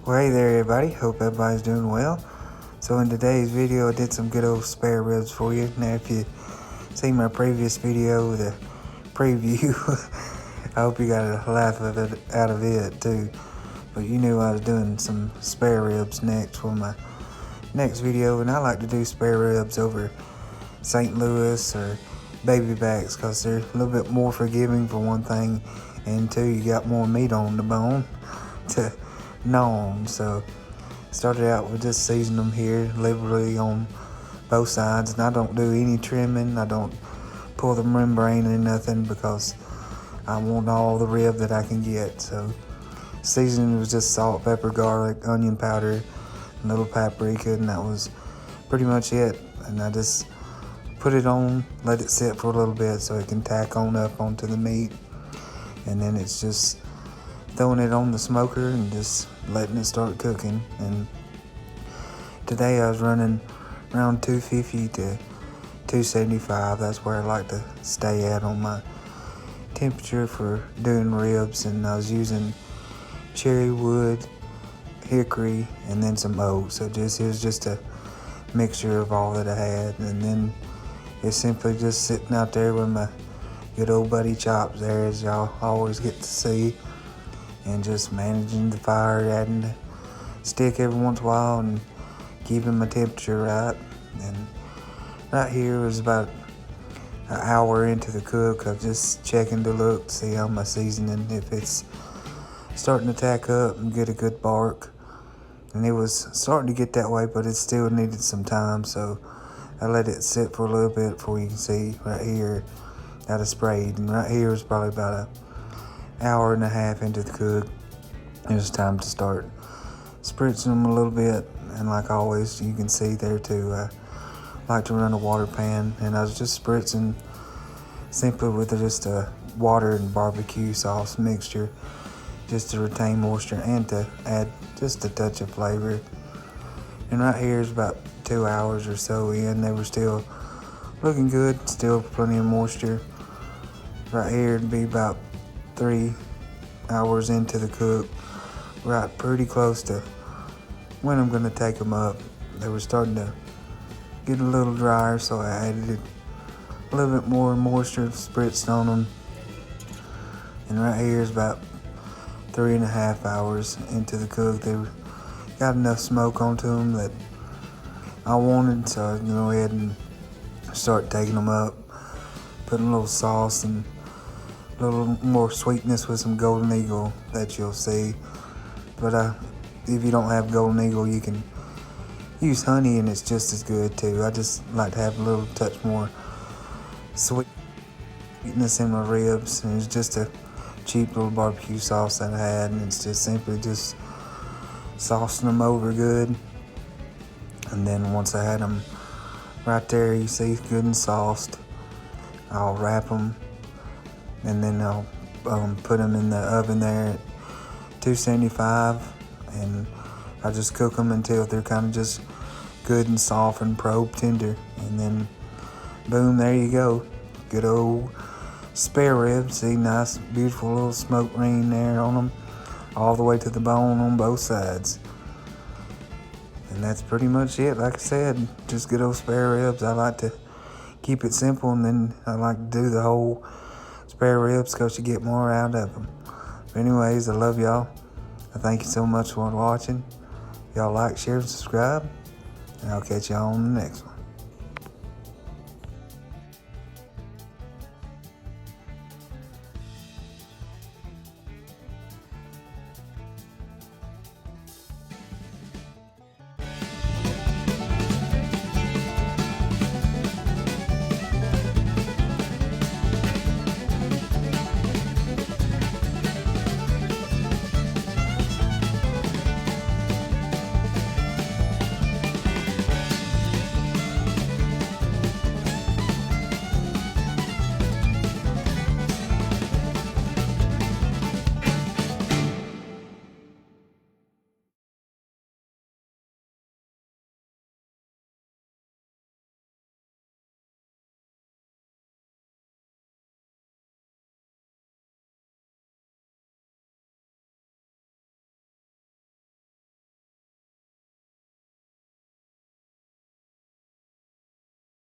Well, hey there everybody, hope everybody's doing well. So in today's video I did some good old spare ribs for you. Now if you seen my previous video, the preview, I hope you got a laugh out of it too. But you knew I was doing some spare ribs next for my next video, and I like to do spare ribs over St. Louis or baby backs because they're a little bit more forgiving for one thing, and two, you got more meat on the bone to gnaw on. So started out with just seasoning them here liberally on both sides, and I don't do any trimming. I don't pull the membrane or nothing because I want all the rib that I can get. So seasoning was just salt, pepper, garlic, onion powder, a little paprika, and that was pretty much it. And I just put it on, let it sit for a little bit so it can tack on up onto the meat, and then it's just throwing it on the smoker and just letting it start cooking. And today I was running around 250 to 275. That's where I like to stay at on my temperature for doing ribs. And I was using cherry wood, hickory, and then some oak. So it was just a mixture of all that I had. And then it's simply just sitting out there with my good old buddy Chops there, as y'all always get to see, and just managing the fire, adding the stick every once in a while and keeping my temperature right. And right here was about an hour into the cook. I'm just checking to look, see how my seasoning, if it's starting to tack up and get a good bark. And it was starting to get that way, but it still needed some time, so I let it sit for a little bit before you can see right here that I sprayed. And right here is probably about an hour and a half into the cook. It was time to start spritzing them a little bit. And like always, you can see there too, I like to run a water pan, and I was just spritzing simply with just a water and barbecue sauce mixture, just to retain moisture and to add just a touch of flavor. And right here is about 2 hours or so in. They were still looking good, still plenty of moisture. Right here it'd be about 3 hours into the cook, right pretty close to when I'm gonna take them up. They were starting to get a little drier, so I added a little bit more moisture, spritzed on them. And right here is about 3.5 hours into the cook. They got enough smoke onto them that I wanted, so I was gonna go ahead and start taking them up, putting a little sauce and a little more sweetness with some Golden Eagle that you'll see. But if you don't have Golden Eagle, you can use honey and it's just as good too. I just like to have a little touch more sweetness in my ribs, and it's just a cheap little barbecue sauce that I had, and it's just simply just saucing them over good. And then once I had them right there, you see, good and sauced, I'll wrap them, and then I'll put them in the oven there at 275, and I just cook them until they're kind of just good and soft and probe tender. And then boom, there you go, good old spare ribs. See, nice beautiful little smoke ring there on them, all the way to the bone on both sides. And that's pretty much it. Like I said, just good old spare ribs. I like to keep it simple, and then I like to do the whole spare ribs because you get more out of them. But anyways, I love y'all. I thank you so much for watching. Y'all like, share, and subscribe, and I'll catch y'all on the next one.